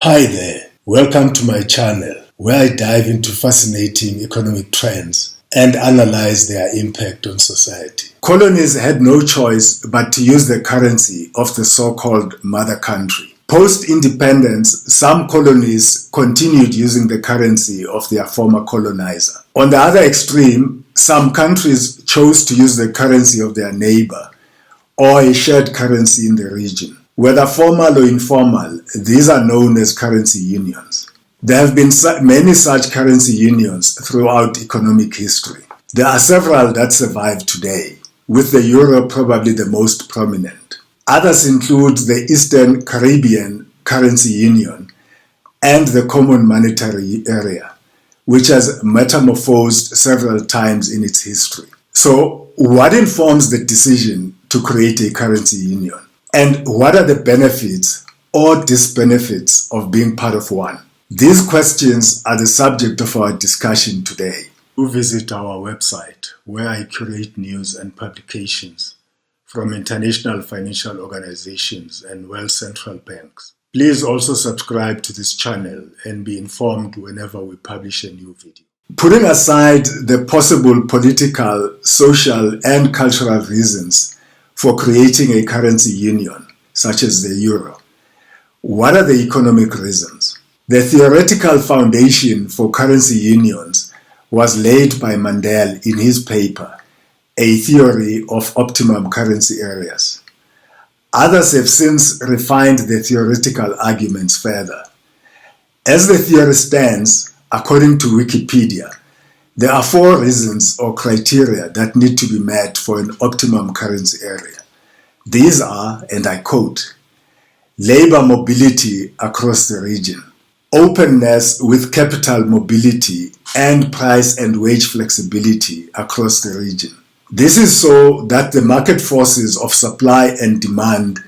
Hi there, welcome to my channel where I dive into fascinating economic trends and analyze their impact on society. Colonies had no choice but to use the currency of the so-called mother country. Post-independence, some colonies continued using the currency of their former colonizer. On the other extreme, some countries chose to use the currency of their neighbor or a shared currency in the region. Whether formal or informal, these are known as currency unions. There have been many such currency unions throughout economic history. There are several that survive today, with the euro probably the most prominent. Others include the Eastern Caribbean Currency Union and the Common Monetary Area, which has metamorphosed several times in its history. So, what informs the decision to create a currency union? And what are the benefits or disbenefits of being part of one? These questions are the subject of our discussion today. Do visit our website where I curate news and publications from international financial organizations and world central banks. Please also subscribe to this channel and be informed whenever we publish a new video. Putting aside the possible political, social, and cultural reasons for creating a currency union, such as the euro, what are the economic reasons? The theoretical foundation for currency unions was laid by Mandel in his paper, A Theory of Optimum Currency Areas. Others have since refined the theoretical arguments further. As the theory stands, according to Wikipedia, there are 4 reasons or criteria that need to be met for an optimum currency area. These are, and I quote, labor mobility across the region, openness with capital mobility and price and wage flexibility across the region. This is so that the market forces of supply and demand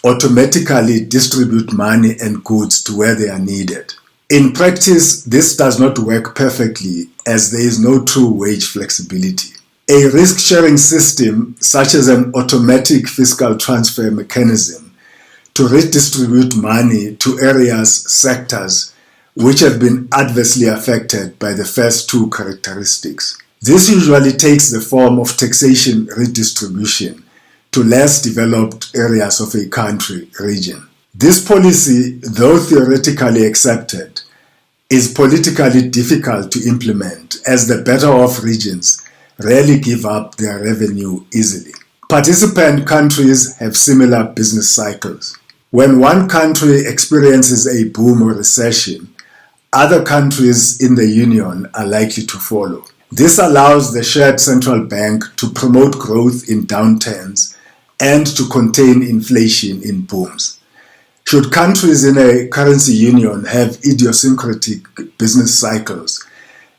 automatically distribute money and goods to where they are needed. In practice, this does not work perfectly as there is no true wage flexibility. A risk-sharing system, such as an automatic fiscal transfer mechanism to redistribute money to areas, sectors, which have been adversely affected by the first 2 characteristics. This usually takes the form of taxation redistribution to less developed areas of a country, region. This policy, though theoretically accepted, is politically difficult to implement as the better off regions rarely give up their revenue easily. Participant countries have similar business cycles. When one country experiences a boom or recession, other countries in the union are likely to follow. This allows the shared central bank to promote growth in downturns and to contain inflation in booms. Should countries in a currency union have idiosyncratic business cycles,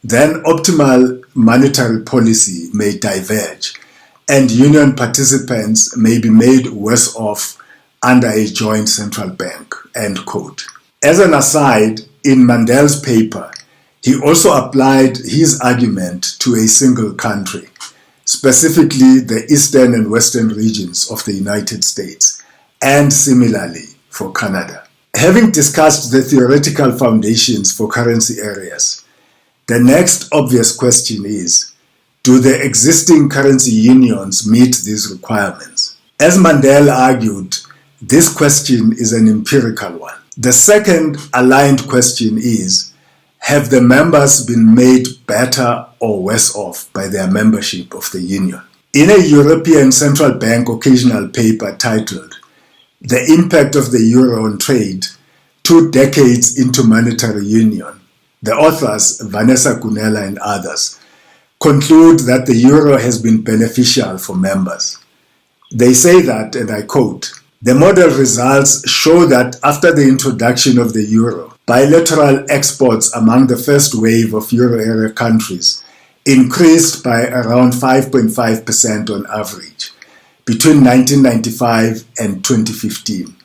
then optimal monetary policy may diverge, and union participants may be made worse off under a joint central bank, end quote. As an aside, in Mandel's paper, he also applied his argument to a single country, specifically the eastern and western regions of the United States, and similarly for Canada. Having discussed the theoretical foundations for currency areas, the next obvious question is, do the existing currency unions meet these requirements? As Mandel argued, this question is an empirical one. The second aligned question is, have the members been made better or worse off by their membership of the union? In a European Central Bank occasional paper titled, The Impact of the Euro on Trade, 2 Decades into Monetary Union, the authors, Vanessa Gunella and others, conclude that the euro has been beneficial for members. They say that, and I quote, the model results show that after the introduction of the euro, bilateral exports among the first wave of euro area countries increased by around 5.5% on average between 1995 and 2015,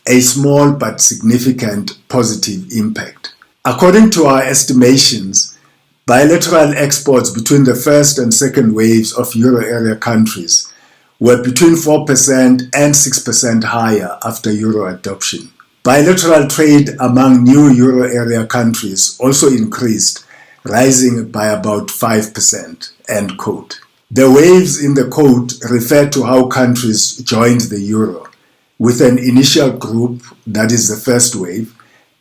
a small but significant positive impact. According to our estimations, bilateral exports between the first and second waves of euro area countries were between 4% and 6% higher after euro adoption. Bilateral trade among new euro area countries also increased, rising by about 5%, end quote. The waves in the quote refer to how countries joined the euro, with an initial group, that is the first wave,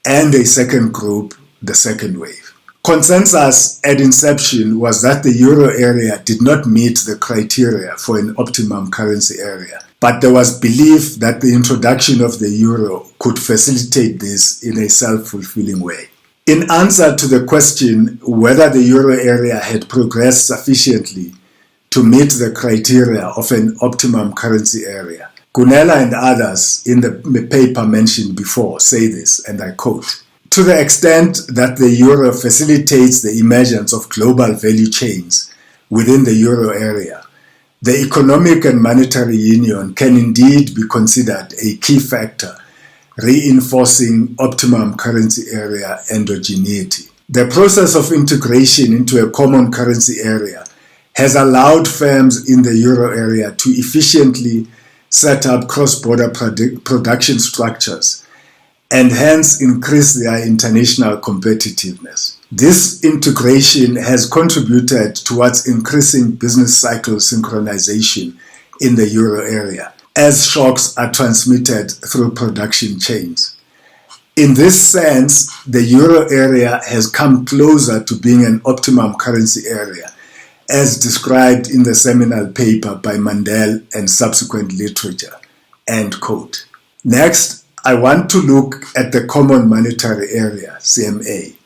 and a second group, the second wave. Consensus at inception was that the euro area did not meet the criteria for an optimum currency area, but there was belief that the introduction of the euro could facilitate this in a self-fulfilling way. In answer to the question whether the euro area had progressed sufficiently to meet the criteria of an optimum currency area, Gunela and others in the paper mentioned before say this, and I quote, "To the extent that the euro facilitates the emergence of global value chains within the euro area, the economic and monetary union can indeed be considered a key factor reinforcing optimum currency area endogeneity. The process of integration into a common currency area has allowed firms in the euro area to efficiently set up cross-border production structures and hence increase their international competitiveness. This integration has contributed towards increasing business cycle synchronization in the euro area, as shocks are transmitted through production chains. In this sense, the euro area has come closer to being an optimum currency area, as described in the seminal paper by Mandel and subsequent literature." End quote. Next, I want to look at the Common Monetary Area, CMA.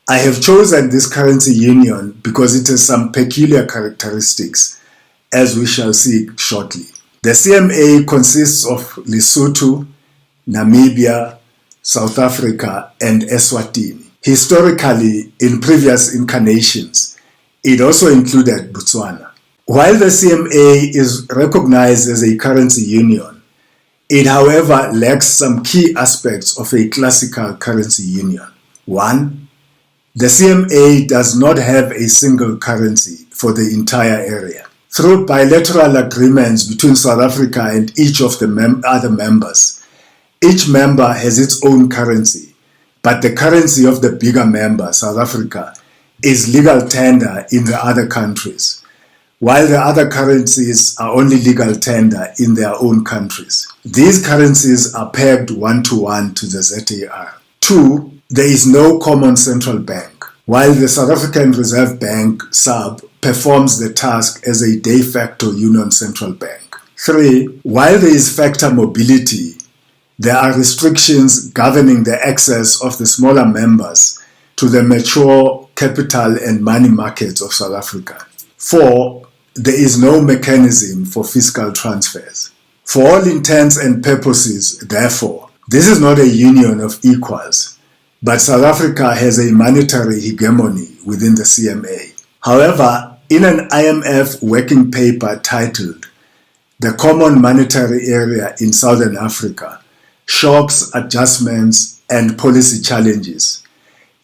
I have chosen this currency union because it has some peculiar characteristics, as we shall see shortly. The CMA consists of Lesotho, Namibia, South Africa, and Eswatini. Historically, in previous incarnations, it also included Botswana. While the CMA is recognized as a currency union, it, however, lacks some key aspects of a classical currency union. 1. The CMA does not have a single currency for the entire area. Through bilateral agreements between South Africa and each of the other members, each member has its own currency, but the currency of the bigger member, South Africa, is legal tender in the other countries, while the other currencies are only legal tender in their own countries. These currencies are pegged one-to-one to the ZAR. 2. There is no common central bank, while the South African Reserve Bank, SARB, performs the task as a de facto union central bank. 3. While there is factor mobility, there are restrictions governing the access of the smaller members to the mature capital and money markets of South Africa. 4. There is no mechanism for fiscal transfers. For all intents and purposes, therefore, this is not a union of equals, but South Africa has a monetary hegemony within the CMA. However, in an IMF working paper titled "The Common Monetary Area in Southern Africa, Shocks, Adjustments and Policy Challenges,"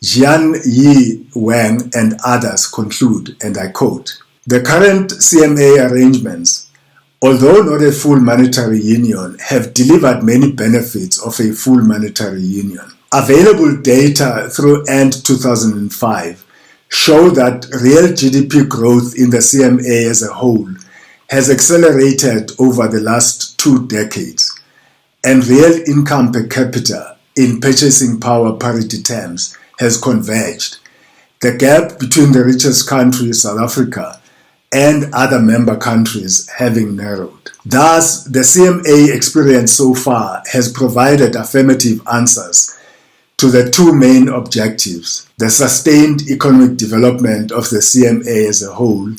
Jian Yi Wang and others conclude, and I quote, "The current CMA arrangements, although not a full monetary union, have delivered many benefits of a full monetary union. Available data through end 2005 show that real GDP growth in the CMA as a whole has accelerated over the last 2 decades, and real income per capita in purchasing power parity terms has converged, the gap between the richest country, South Africa, and other member countries having narrowed. Thus, the CMA experience so far has provided affirmative answers to the 2 main objectives: the sustained economic development of the CMA as a whole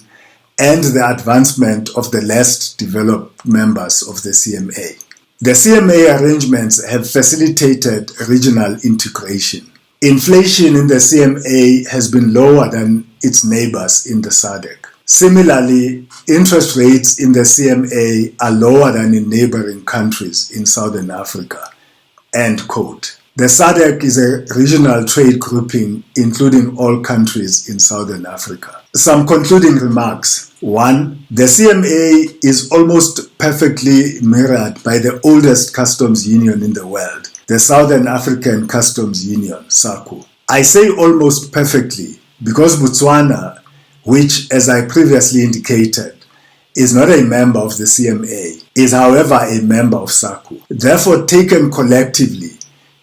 and the advancement of the less developed members of the CMA. The CMA arrangements have facilitated regional integration. Inflation in the CMA has been lower than its neighbors in the SADC. Similarly, interest rates in the CMA are lower than in neighboring countries in Southern Africa." End quote. The SADC is a regional trade grouping including all countries in Southern Africa. Some concluding remarks. 1. The CMA is almost perfectly mirrored by the oldest customs union in the world, the Southern African Customs Union, SACU. I say almost perfectly because Botswana, which, as I previously indicated, is not a member of the CMA, is however a member of SACU. Therefore, taken collectively,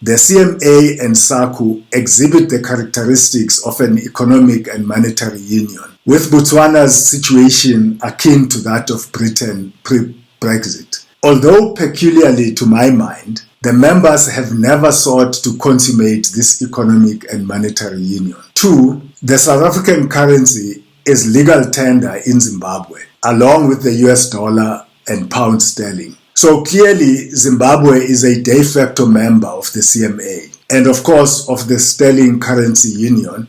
the CMA and SACU exhibit the characteristics of an economic and monetary union, with Botswana's situation akin to that of Britain pre-Brexit. Although peculiarly to my mind, the members have never sought to consummate this economic and monetary union. 2. The South African currency is legal tender in Zimbabwe, along with the US dollar and pound sterling. So clearly, Zimbabwe is a de facto member of the CMA, and of course of the sterling currency union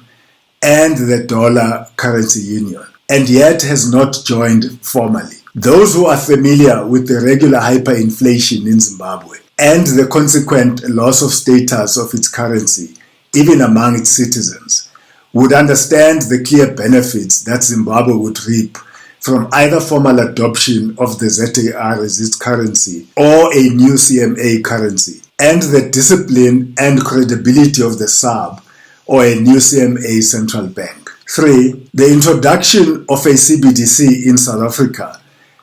and the dollar currency union, and yet has not joined formally. Those who are familiar with the regular hyperinflation in Zimbabwe and the consequent loss of status of its currency, even among its citizens, would understand the clear benefits that Zimbabwe would reap from either formal adoption of the ZAR as its currency or a new CMA currency, and the discipline and credibility of the SARB or a new CMA central bank. 3. The introduction of a CBDC in South Africa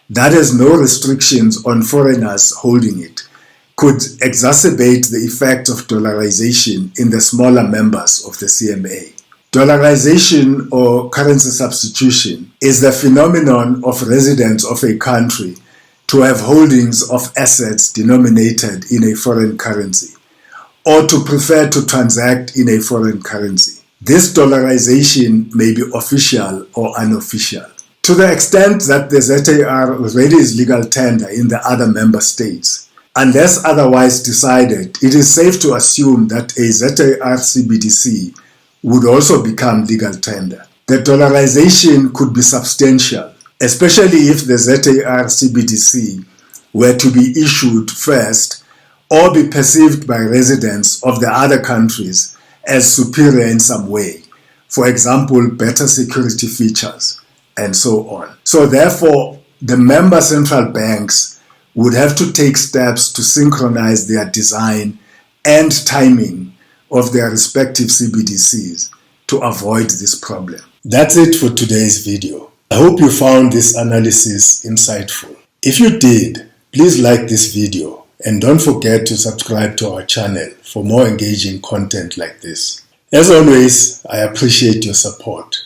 that has no restrictions on foreigners holding it could exacerbate the effect of dollarization in the smaller members of the CMA. Dollarization or currency substitution is the phenomenon of residents of a country to have holdings of assets denominated in a foreign currency, or to prefer to transact in a foreign currency. This dollarization may be official or unofficial. To the extent that the ZAR already is legal tender in the other member states, unless otherwise decided, it is safe to assume that a ZAR CBDC would also become legal tender. The dollarization could be substantial, especially if the ZAR CBDC were to be issued first or be perceived by residents of the other countries as superior in some way, for example, better security features, and so on. So therefore, the member central banks would have to take steps to synchronize their design and timing of their respective CBDCs to avoid this problem. That's it for today's video. I hope you found this analysis insightful. If you did, please like this video and don't forget to subscribe to our channel for more engaging content like this. As always, I appreciate your support.